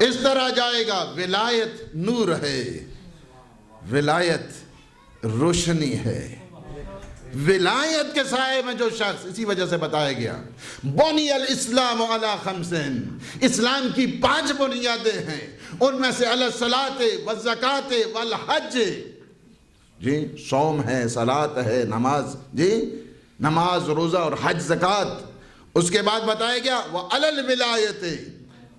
اس طرح جائے گا. ولایت نور ہے، ولایت روشنی ہے. ولایت کے سائے میں جو شخص، اسی وجہ سے بتایا گیا بنی الاسلام علی خمسین، اسلام کی 5 بنیادیں ہیں، ان میں سے الصلاۃ والزکاۃ والحج. جی صوم ہے، صلاۃ ہے، نماز، جی نماز، روزہ اور حج، زکوٰۃ. اس کے بعد بتایا گیا وعلی الولایت،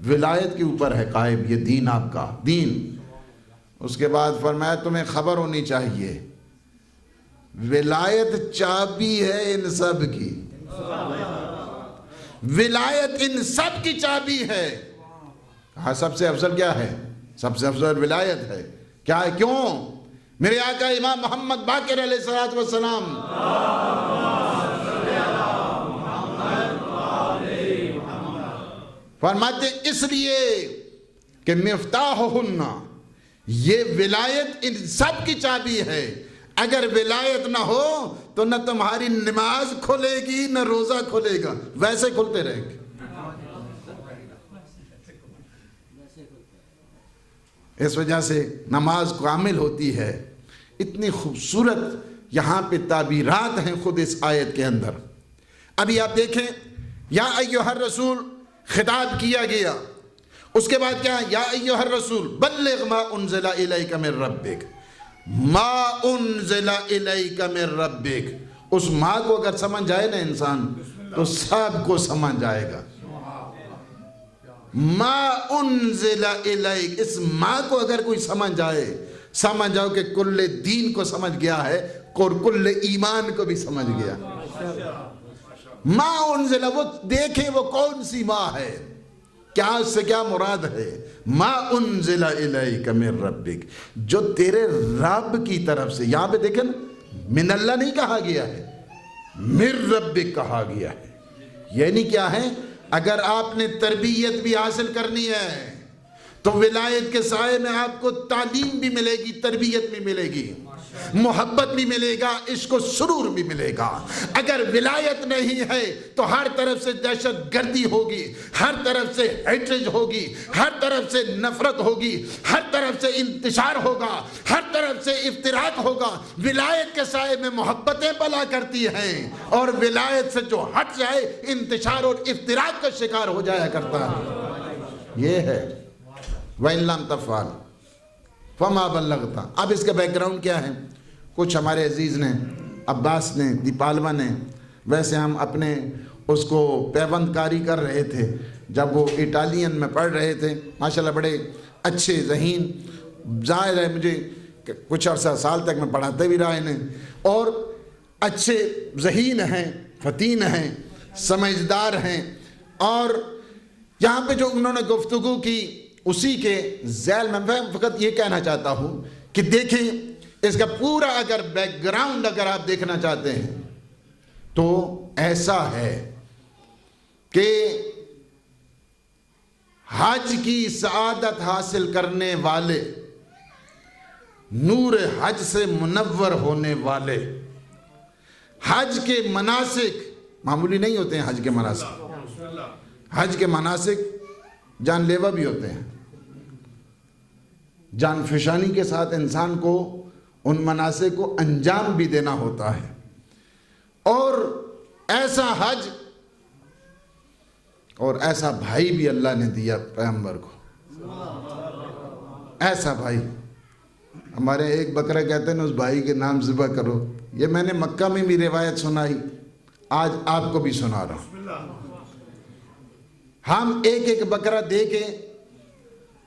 ولایت کے اوپر ہے قائم یہ دین، آپ کا دین. اس کے بعد فرمایا تمہیں خبر ہونی چاہیے ولایت چابی ہے ان سب کی، ولایت ان سب کی چابی ہے. کہا سب سے افضل کیا ہے؟ سب سے افضل ولایت ہے. کیا ہے؟ کیوں؟ میرے آقا امام محمد باقر علیہ السلام فرماتے اس لیے کہ مفتاحہن، یہ ولایت ان سب کی چابی ہے. اگر ولایت نہ ہو تو نہ تمہاری نماز کھلے گی نہ روزہ کھلے گا، ویسے کھلتے رہیں گے. اس وجہ سے نماز کامل ہوتی ہے. اتنی خوبصورت یہاں پہ تعبیرات ہیں خود اس آیت کے اندر. ابھی آپ دیکھیں یا ایھا الرسول خطاب کیا گیا، اس کے بعد کیا؟ یا ایھا الرسول بلغ ما انزل الیک من ربک، ما انزل الیک من ربک. اس ماں کو اگر سمجھ جائے نا انسان تو سب کو سمجھ جائے گا. ما انزل الیک، اس ماں کو اگر کوئی سمجھ جائے، سمجھ جاؤ کہ کل دین کو سمجھ گیا ہے اور کل ایمان کو بھی سمجھ گیا. ما انزل، وہ دیکھیں وہ کون سی ماں ہے، کیا اس سے کیا مراد ہے. ما انزل الیک من ربک، جو تیرے رب کی طرف سے. یہاں پہ دیکھیں من اللہ نہیں کہا گیا ہے، من ربک کہا گیا ہے. یعنی کیا ہے؟ اگر آپ نے تربیت بھی حاصل کرنی ہے تو ولایت کے سائے میں آپ کو تعلیم بھی ملے گی، تربیت بھی ملے گی، محبت بھی ملے گا، عشق و سرور بھی ملے گا. اگر ولایت نہیں ہے تو ہر طرف سے دہشت گردی ہوگی، ہر طرف سے ہیٹریج ہوگی، ہر طرف سے نفرت ہوگی، ہر طرف سے انتشار ہوگا، ہر طرف سے افتراق ہوگا. ولایت کے سائے میں محبتیں پلا کرتی ہیں اور ولایت سے جو ہٹ جائے انتشار اور افتراق کا شکار ہو جایا کرتا ہے. یہ ہے وَإِن لَمْ تَفْعَلْ فَمَا بَلَّغْتَ. اب اس کا بیک گراؤنڈ کیا ہے؟ کچھ ہمارے عزیز نے، عباس نے، دیپالوا نے، ویسے ہم اپنے اس کو پیوند کاری کر رہے تھے جب وہ اٹالین میں پڑھ رہے تھے. ماشاءاللہ بڑے اچھے ذہین، ظاہر ہے مجھے کچھ عرصہ سال تک میں پڑھاتے بھی رہا انہیں، اور اچھے ذہین ہیں، فطین ہیں، سمجھدار ہیں. اور یہاں پہ جو انہوں نے گفتگو کی اسی کے ذیل میں فقط یہ کہنا چاہتا ہوں کہ دیکھیں اس کا پورا اگر بیک گراؤنڈ اگر آپ دیکھنا چاہتے ہیں تو ایسا ہے کہ حج کی سعادت حاصل کرنے والے، نور حج سے منور ہونے والے، حج کے مناسک معمولی نہیں ہوتے ہیں. حج کے مناسک، حج کے مناسک جان لیوا بھی ہوتے ہیں. جان فشانی کے ساتھ انسان کو ان مناسک کو انجام بھی دینا ہوتا ہے. اور ایسا حج اور ایسا بھائی بھی اللہ نے دیا پیغمبر کو. ایسا بھائی، ہمارے ایک بکرا کہتے ہیں اس بھائی کے نام ذبح کرو. یہ میں نے مکہ میں بھی روایت سنائی، آج آپ کو بھی سنا رہا ہوں. ہم ایک ایک بکرا دے کے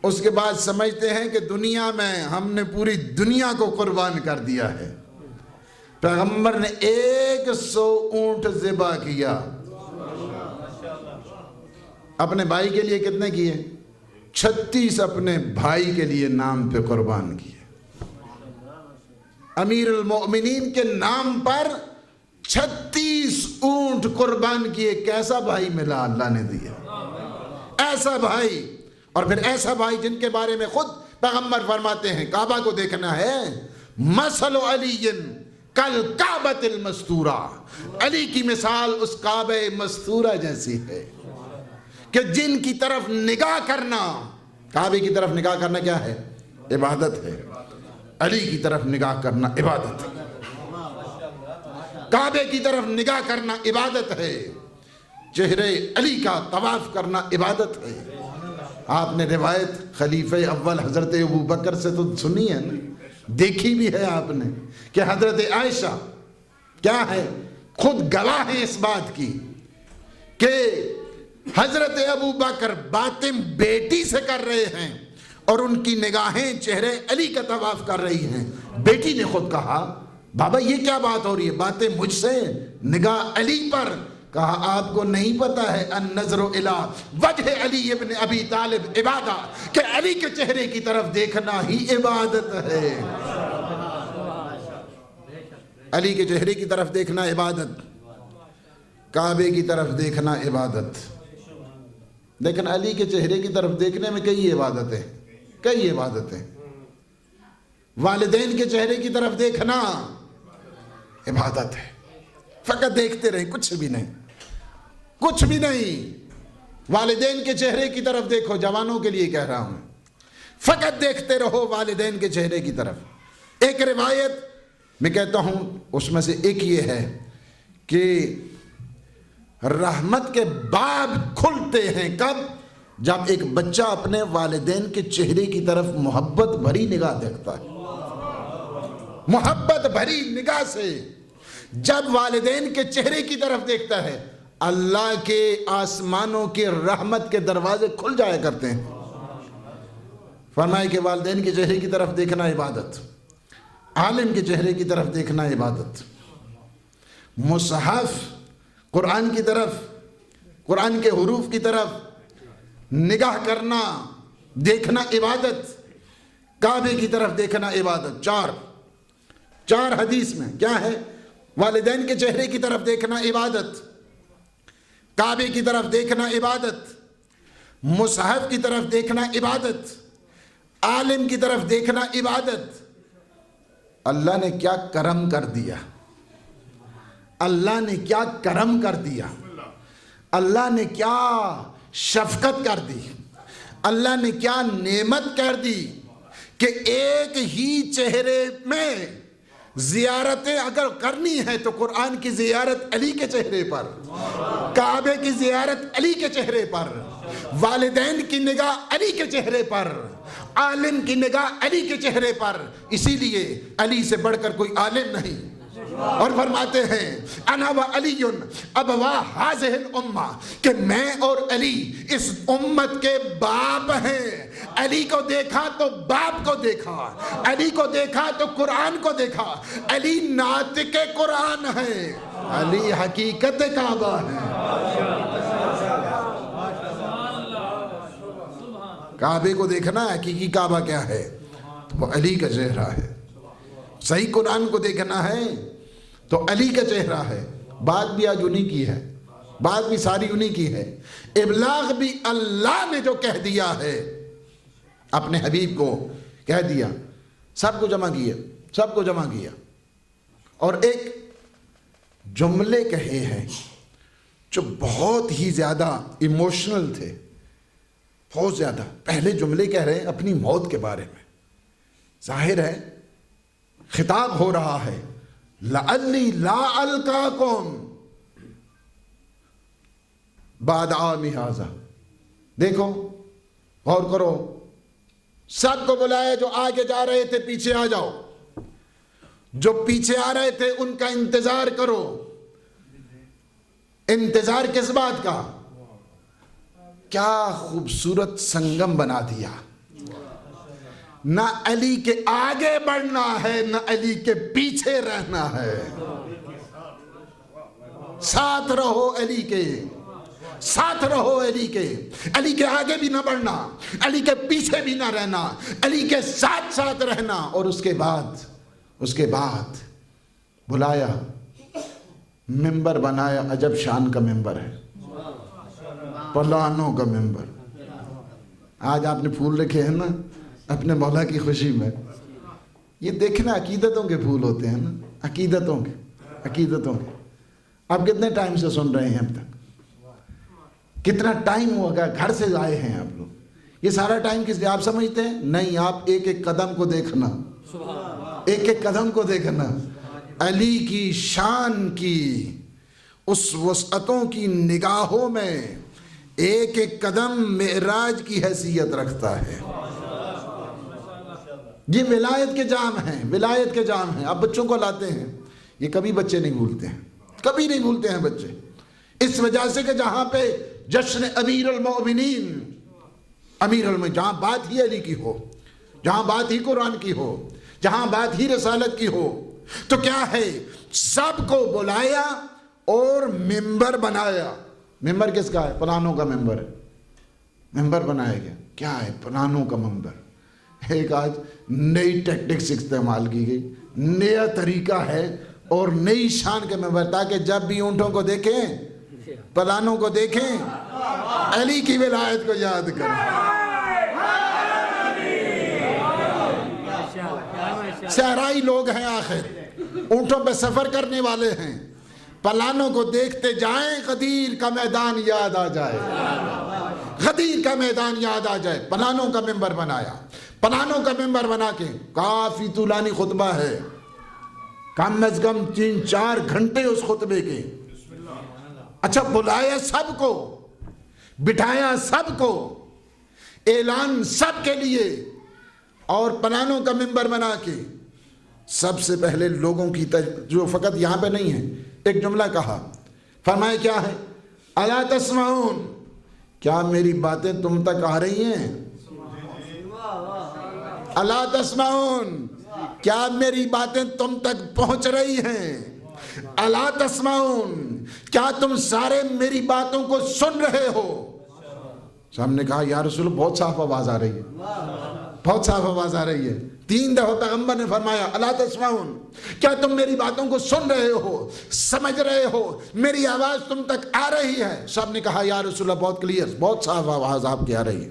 اس کے بعد سمجھتے ہیں کہ دنیا میں ہم نے پوری دنیا کو قربان کر دیا ہے. پیغمبر نے 100 اونٹ ذبح کیا. اپنے بھائی کے لیے کتنے کیے؟ 36 اپنے بھائی کے لیے نام پہ قربان کیے. امیر المؤمنین کے نام پر 36 اونٹ قربان کیے. کیسا بھائی ملا اللہ نے دیا، ایسا بھائی. اور پھر ایسا بھائی جن کے بارے میں خود پیغمبر فرماتے ہیں، کعبہ کو دیکھنا ہے، مثل علی کل کعبۃ المستورہ، علی کی مثال اس کعبہ مستورہ جیسی ہے کہ جن کی طرف نگاہ کرنا، کعبے کی طرف نگاہ کرنا کیا ہے؟ عبادت ہے۔ علی کی طرف نگاہ کرنا عبادت ہے، کعبے کی طرف نگاہ کرنا عبادت ہے، چہرے علی کا طواف کرنا عبادت ہے۔ آپ نے روایت خلیفہ اول حضرت ابوبکر سے تو سنی ہے نا، دیکھی بھی ہے آپ نے کہ حضرت عائشہ کیا ہے، خود گواہ ہے اس بات کی کہ حضرت ابوبکر باتیں بیٹی سے کر رہے ہیں اور ان کی نگاہیں چہرے علی کا طواف کر رہی ہیں۔ بیٹی نے خود کہا بابا یہ کیا بات ہو رہی ہے، باتیں مجھ سے، نگاہ علی پر۔ کہا آپ کو نہیں پتا ہے النظر الی وجہ علی ابن ابی طالب عبادہ، کہ علی کے چہرے کی طرف دیکھنا ہی عبادت ہے۔ علی کے چہرے کی طرف دیکھنا عبادت، کعبے کی طرف دیکھنا عبادت۔ لیکن علی کے چہرے کی طرف دیکھنے میں کئی عبادتیں، کئی عبادتیں۔ والدین کے چہرے کی طرف دیکھنا عبادت ہے، فقط دیکھتے رہیں، کچھ بھی نہیں، کچھ بھی نہیں۔ والدین کے چہرے کی طرف دیکھو، جوانوں کے لیے کہہ رہا ہوں، فقط دیکھتے رہو والدین کے چہرے کی طرف۔ ایک روایت میں کہتا ہوں اس میں سے ایک یہ ہے کہ رحمت کے باب کھلتے ہیں کب؟ جب ایک بچہ اپنے والدین کے چہرے کی طرف محبت بھری نگاہ دیکھتا ہے، محبت بھری نگاہ سے جب والدین کے چہرے کی طرف دیکھتا ہے، اللہ کے آسمانوں کے رحمت کے دروازے کھل جایا کرتے ہیں۔ فرمائے کہ والدین کے چہرے کی طرف دیکھنا عبادت، عالم کے چہرے کی طرف دیکھنا عبادت، مصحف قرآن کی طرف، قرآن کے حروف کی طرف نگاہ کرنا، دیکھنا عبادت، کعبے کی طرف دیکھنا عبادت۔ چار حدیث میں کیا ہے؟ والدین کے چہرے کی طرف دیکھنا عبادت، کعبے کی طرف دیکھنا عبادت، مصحف کی طرف دیکھنا عبادت، عالم کی طرف دیکھنا عبادت۔ اللہ نے کیا کرم کر دیا، اللہ نے کیا کرم کر دیا، اللہ نے کیا شفقت کر دی، اللہ نے کیا نعمت کر دی کہ ایک ہی چہرے میں زیارتیں اگر کرنی ہے تو قرآن کی زیارت علی کے چہرے پر، کعبے کی زیارت علی کے چہرے پر، والدین کی نگاہ علی کے چہرے پر، عالم کی نگاہ علی کے چہرے پر۔ اسی لیے علی سے بڑھ کر کوئی عالم نہیں۔ اور فرماتے ہیں انا و علی ابوا ہذہ الامہ، کہ میں اور علی اس امت کے باپ ہیں۔ علی کو دیکھا تو باپ کو دیکھا، علی کو دیکھا تو قرآن کو دیکھا۔ علی ناطق قرآن ہے، علی حقیقت کعبہ ہے۔ کعبے کو دیکھنا، حقیقی کعبہ کیا ہے؟ تو وہ علی کا چہرہ ہے۔ صحیح قرآن کو دیکھنا ہے تو علی کا چہرہ ہے۔ بات بھی آج انہی کی ہے، بات بھی ساری انہی کی ہے، ابلاغ بھی اللہ نے جو کہہ دیا ہے، اپنے حبیب کو کہہ دیا، سب کو جمع کیا، سب کو جمع کیا۔ اور ایک جملے کہے ہیں جو بہت ہی زیادہ ایموشنل تھے، بہت زیادہ۔ پہلے جملے کہہ رہے ہیں اپنی موت کے بارے میں، ظاہر ہے خطاب ہو رہا ہے لعلی لا القاکم بعد عامی ھذا۔ دیکھو غور کرو، سب کو بلایا، جو آگے جا رہے تھے پیچھے آ جاؤ، جو پیچھے آ رہے تھے ان کا انتظار کرو۔ انتظار کس بات کا؟ کیا خوبصورت سنگم بنا دیا، نہ علی کے آگے بڑھنا ہے نہ علی کے پیچھے رہنا ہے، ساتھ رہو علی کے، ساتھ رہو علی کے، علی کے آگے بھی نہ بڑھنا، علی کے پیچھے بھی نہ رہنا، علی کے ساتھ ساتھ رہنا۔ اور اس کے بعد بلایا، ممبر بنایا، عجب شان کا ممبر ہے، پلانوں کا ممبر۔ آج آپ نے پھول رکھے ہیں نا اپنے مولا کی خوشی میں، یہ دیکھنا عقیدتوں کے پھول ہوتے ہیں نا، عقیدتوں کے آپ کتنے ٹائم سے سن رہے ہیں اب تک؟ کتنا ٹائم ہوگا گھر سے آئے ہیں آپ لوگ؟ یہ سارا ٹائم کس لیے آپ سمجھتے ہیں؟ نہیں، آپ ایک ایک قدم کو دیکھنا، ایک ایک قدم کو دیکھنا، علی کی شان کی اس وسعتوں کی نگاہوں میں ایک ایک قدم معراج کی حیثیت رکھتا ہے۔ یہ ولایت کے جام ہیں، ولایت کے جام ہیں۔ آپ بچوں کو لاتے ہیں، یہ کبھی بچے نہیں بھولتے ہیں، کبھی نہیں بھولتے ہیں بچے، اس وجہ سے کہ جہاں پہ جشن امیر المؤمنین، جہاں بات ہی علی کی ہو، جہاں بات ہی قرآن کی ہو، جہاں بات ہی رسالت کی ہو، تو کیا ہے، سب کو بلایا اور ممبر بنایا۔ ممبر کس کا ہے؟ پلانوں کا ممبر ہے، ممبر بنایا گیا۔ کیا ہے؟ پلانوں کا ممبر۔ ایک آج نئی ٹیکٹکس استعمال کی گئی، نیا طریقہ ہے اور نئی شان کے ممبر، تاکہ جب بھی اونٹوں کو دیکھیں، پلانوں کو دیکھیں، علی کی ولایت کو یاد کریں۔ صحرائی لوگ ہیں، آخر اونٹوں پہ سفر کرنے والے ہیں، پلانوں کو دیکھتے جائیں، غدیر کا میدان یاد آ جائے، غدیر کا میدان یاد آ جائے۔ پلانوں کا ممبر بنایا، پلانوں کا ممبر بنا کے، کافی طولانی خطبہ ہے، کم از کم 3-4 گھنٹے اس خطبے کے۔ اچھا، بلایا سب کو، بٹھایا سب کو، اعلان سب کے لیے، اور پلانوں کا ممبر بنا کے سب سے پہلے لوگوں کی جو فقط یہاں پہ نہیں ہے، ایک جملہ کہا، فرمایا کیا ہے؟ الا تسمعون، کیا میری باتیں تم تک آ رہی ہیں؟ الا تسمعون، کیا میری باتیں تم تک پہنچ رہی ہیں؟ الا تسمعون، کیا تم سارے میری باتوں کو سن رہے ہو؟ صاحب نے کہا یا رسول اللہ، بہت صاف آواز آ رہی ہے، بہت صاف آواز آ رہی ہے۔ 3 دفعہ پیغمبر نے فرمایا الا تسمعون، کیا تم میری باتوں کو سن رہے ہو، سمجھ رہے ہو، میری آواز تم تک آ رہی ہے؟ صاحب نے کہا یا رسول اللہ، بہت کلیئر، بہت صاف آواز آپ کی آ رہی ہے۔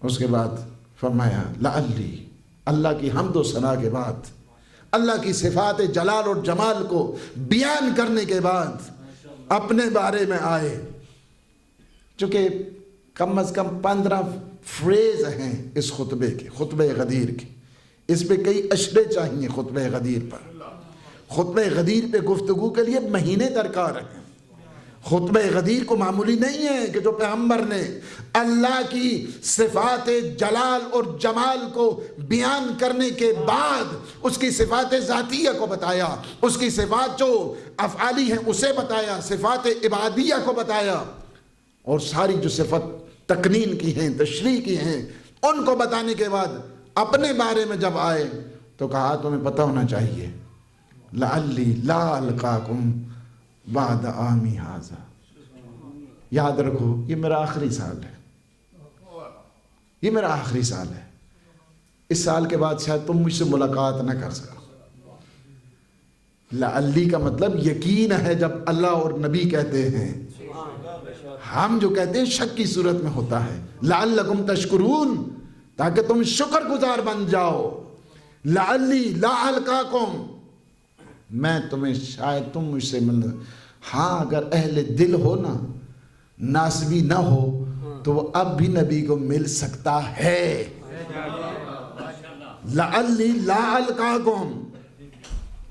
اس کے بعد فرمایا لعلی، اللہ کی حمد و ثنا کے بعد، اللہ کی صفات جلال اور جمال کو بیان کرنے کے بعد اپنے بارے میں آئے، چونکہ کم از کم 15 فریز ہیں اس خطبے کے، خطبہ غدیر کے، اس پہ کئی اشرے چاہیے خطبہ غدیر پر۔ خطبہ غدیر پہ گفتگو کے لیے مہینے درکار ہیں۔ خطبہ غدیر کو معمولی نہیں ہے کہ جو پیغمبر نے اللہ کی صفات جلال اور جمال کو بیان کرنے کے بعد اس کی صفات ذاتیہ کو بتایا، اس کی صفات جو افعالی ہیں اسے بتایا، صفات عبادیہ کو بتایا، اور ساری جو صفت تقنین کی ہیں، تشریح کی ہیں، ان کو بتانے کے بعد اپنے بارے میں جب آئے تو کہا تمہیں پتہ ہونا چاہیے لعلی لا القاکم بعد عامی ھذا، یاد رکھو یہ میرا آخری سال ہے، یہ میرا آخری سال ہے، اس سال کے بعد شاید تم مجھ سے ملاقات نہ کر سکو۔ لعلی کا مطلب یقین ہے جب اللہ اور نبی کہتے ہیں، ہم جو کہتے ہیں شک کی صورت میں ہوتا ہے، لعلکم تشکرون، تاکہ تم شکر گزار بن جاؤ۔ لعلی لا القاکم، میں تمہیں شاید تم مجھ سے ملنا، ہاں اگر اہل دل ہو نا، ناسبی نہ ہو تو وہ اب بھی نبی کو مل سکتا ہے۔ لعلی لا القاکم،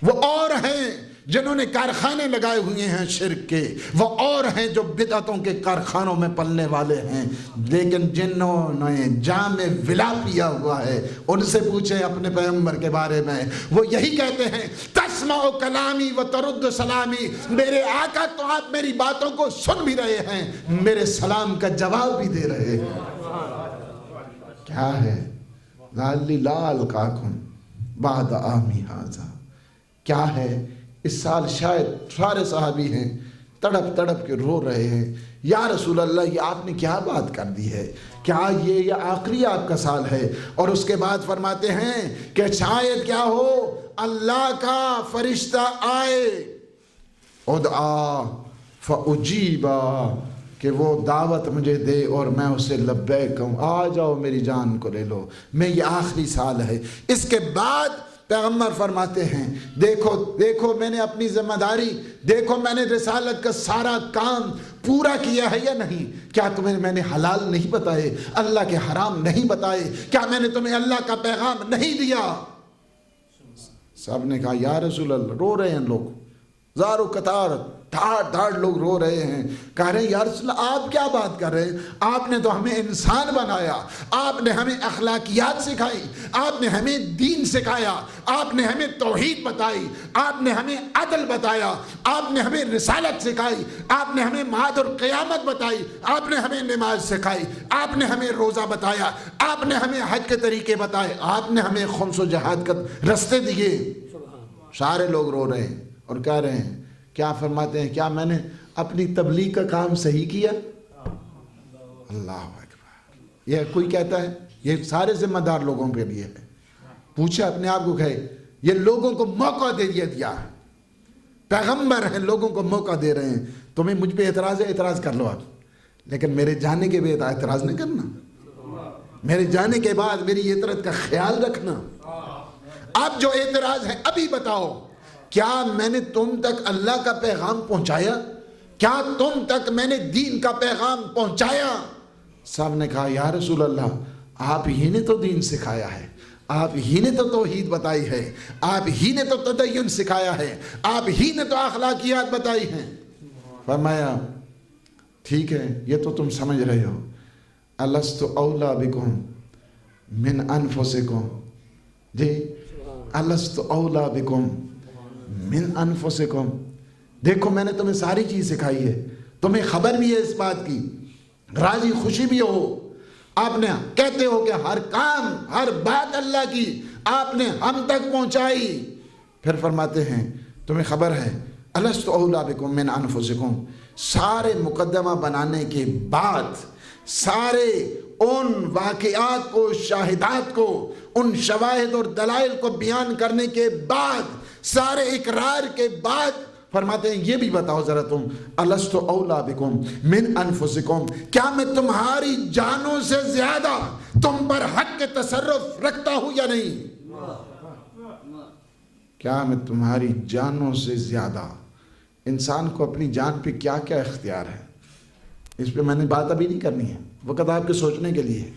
وہ اور ہیں جنہوں نے کارخانے لگائے ہوئے ہیں شرک کے، وہ اور ہیں جو بدعتوں کے کارخانوں میں پلنے والے ہیں، لیکن جنہوں نے جام ولا پیا ہوا ہے ان سے پوچھیں اپنے پیغمبر کے بارے میں، وہ یہی کہتے ہیں تسمع کلامی و ترد سلامی، میرے آقا تو آپ میری باتوں کو سن بھی رہے ہیں، میرے سلام کا جواب بھی دے رہے ہیں۔ کیا ہے؟ لعلی لا القاکم بعد عامی ھذا، کیا ہے؟ اس سال شاید سارے صحابی ہیں تڑپ تڑپ کے رو رہے ہیں، یا رسول اللہ یہ آپ نے کیا بات کر دی ہے، کیا یہ آخری آپ کا سال ہے؟ اور اس کے بعد فرماتے ہیں کہ شاید کیا ہو اللہ کا فرشتہ آئے، ادعا فاجیبا، کہ وہ دعوت مجھے دے اور میں اسے لبیک کہوں، آ جاؤ میری جان کو لے لو، میں یہ آخری سال ہے۔ اس کے بعد پیغمبر فرماتے ہیں دیکھو میں نے اپنی ذمہ داری، دیکھو میں نے رسالت کا سارا کام پورا کیا ہے یا نہیں؟ کیا تمہیں میں نے حلال نہیں بتائے، اللہ کے حرام نہیں بتائے؟ کیا میں نے تمہیں اللہ کا پیغام نہیں دیا؟ سب نے کہا یا رسول اللہ، رو رہے ہیں لوگ، زارو قطار دھاڑ لوگ رو رہے ہیں، کہہ رہے ہیں یا رسول اللہ آپ کیا بات کر رہے ہیں؟ آپ نے تو ہمیں انسان بنایا، آپ نے ہمیں اخلاقیات سکھائی، آپ نے ہمیں دین سکھایا، آپ نے ہمیں توحید بتائی، آپ نے ہمیں عدل بتایا، آپ نے ہمیں رسالت سکھائی، آپ نے ہمیں معاد اور قیامت بتائی، آپ نے ہمیں نماز سکھائی، آپ نے ہمیں روزہ بتایا، آپ نے ہمیں حج کے طریقے بتائے، آپ نے ہمیں خمس و جہاد کا رستے دیے۔ سارے لوگ رو رہے ہیں اور کہہ رہے ہیں، کیا فرماتے ہیں، کیا میں نے اپنی تبلیغ کا کام صحیح کیا؟ اللہ اکبر۔ یہ کوئی کہتا ہے، یہ سارے ذمہ دار لوگوں کے لیے ہے، پوچھے اپنے آپ کو، کہے یہ لوگوں کو موقع دے دیا، پیغمبر ہیں، لوگوں کو موقع دے رہے ہیں، تمہیں مجھ پہ اعتراض ہے، اعتراض کر لو آپ، لیکن میرے جانے کے بعد اعتراض نہیں کرنا، میرے جانے کے بعد میری عطرت کا خیال رکھنا۔ اب جو اعتراض ہے ابھی بتاؤ، کیا میں نے تم تک اللہ کا پیغام پہنچایا؟ کیا تم تک میں نے دین کا پیغام پہنچایا؟ سب نے کہا یا رسول اللہ آپ ہی نے تو دین سکھایا ہے، آپ ہی نے تو توحید بتائی ہے، آپ ہی نے تو تدین سکھایا ہے، آپ ہی نے تو اخلاقیات بتائی ہیں۔ فرمایا ٹھیک ہے، یہ تو تم سمجھ رہے ہو، الست اولا بکم من انفسکم، جی الست اولا بکم من انفسکم، دیکھو میں نے تمہیں ساری چیز سکھائی ہے، تمہیں خبر بھی ہے اس بات کی، راضی خوشی بھی ہو، آپ نے کہتے ہو کہ ہر کام ہر بات اللہ کی آپ نے ہم تک پہنچائی۔ پھر فرماتے ہیں تمہیں خبر ہے الست اولا بکم من انفسکم، سارے مقدمہ بنانے کے بعد، سارے ان واقعات کو، شاہدات کو، ان شواہد اور دلائل کو بیان کرنے کے بعد، سارے اقرار کے بعد فرماتے ہیں یہ بھی بتاؤ ذرا تم، الست اولا بکم من انفسکم، کیا میں تمہاری جانوں سے زیادہ تم پر حق کے تصرف رکھتا ہوں یا نہیں؟ کیا میں تمہاری جانوں سے زیادہ؟ انسان کو اپنی جان پہ کیا کیا اختیار ہے، اس پہ میں نے بات ابھی نہیں کرنی ہے، وقت آپ کے سوچنے کے لیے۔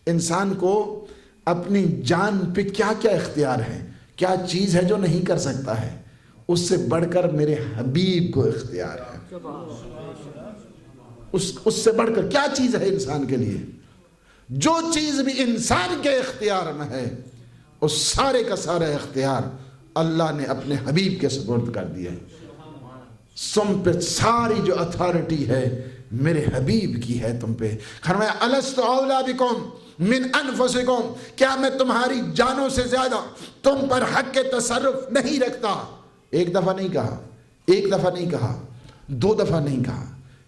انسان کو اپنی جان پہ کیا کیا اختیار ہے، کیا چیز ہے جو نہیں کر سکتا ہے، اس سے بڑھ کر میرے حبیب کو اختیار ہے۔ اس سے بڑھ کر کیا چیز ہے انسان کے لیے؟ جو چیز بھی انسان کے اختیار میں ہے، اس سارے کا سارا اختیار اللہ نے اپنے حبیب کے سپرد کر دیا ہے۔ تم پہ ساری جو اتھارٹی ہے میرے حبیب کی ہے تم پہ۔ فرمایا الست اولا بکم من انفسکم، کیا میں تمہاری جانوں سے زیادہ تم پر حق کے تصرف نہیں رکھتا؟ ایک دفعہ نہیں کہا، ایک دفعہ نہیں کہا، دو دفعہ نہیں کہا،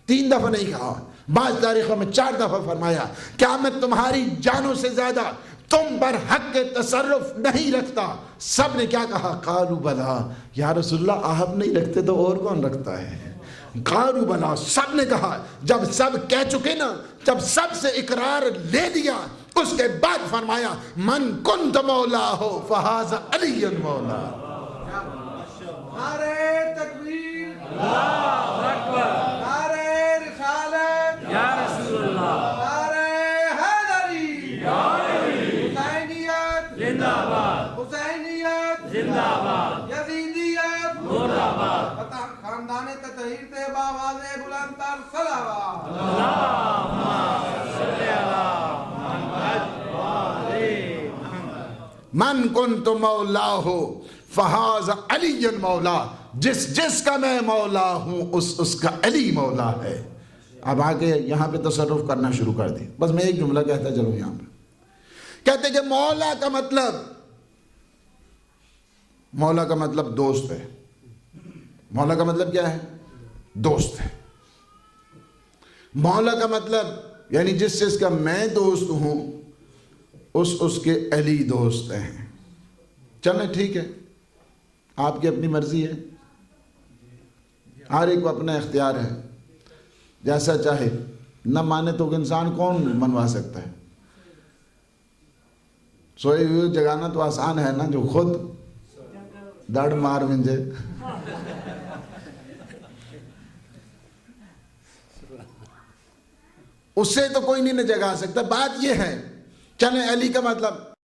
تین دفعہ نہیں کہا، بعض تاریخوں میں 4 دفعہ فرمایا کیا میں تمہاری جانوں سے زیادہ تم پر حق کے تصرف نہیں رکھتا؟ سب نے کیا کہا؟ قالوا بلا، یا رسول اللہ آپ نہیں رکھتے تو اور کون رکھتا ہے؟ قالوا بلا، سب نے کہا۔ جب سب کہہ چکے نا، جب سب سے اقرار لے لیا، اس کے بعد فرمایا من کنت مولا ہو فہذا علی مولا۔ نعرہ تکبیر، اللہ اکبر، نعرہ رسالت، یا رسول اللہ، نعرہ حیدری، یا علی، حسینیت زندہ باد، حسینیت زندہ باد، یزیدیت مرد آباد، خاندان تطہیر طیبہ آواز بلند تر صلوات، اللہم صلی علی محمد۔ من کنت مولا ہو فہذا علی مولا، جس کا میں مولا ہوں اس کا علی مولا ہے۔ اب آگے یہاں پہ تصرف کرنا شروع کر دی۔ بس میں ایک جملہ کہتا چلوں یہاں پہ، کہتے کہ مولا کا مطلب دوست ہے۔ مولا کا مطلب کیا ہے؟ دوست ہے۔ مولا کا مطلب یعنی جس کا میں دوست ہوں اس کے علی دوست ہیں۔ چلیں ٹھیک ہے، آپ کی اپنی مرضی ہے، ہر ایک کو اپنا اختیار ہے، جیسا چاہے۔ نہ مانے تو انسان کون منوا سکتا ہے؟ سوئے ہوئے جگانا تو آسان ہے نا، جو خود دڑ مار ونجے. اس سے تو کوئی نہیں نہ جگا سکتا. بات یہ ہے، چلیں علی کا مطلب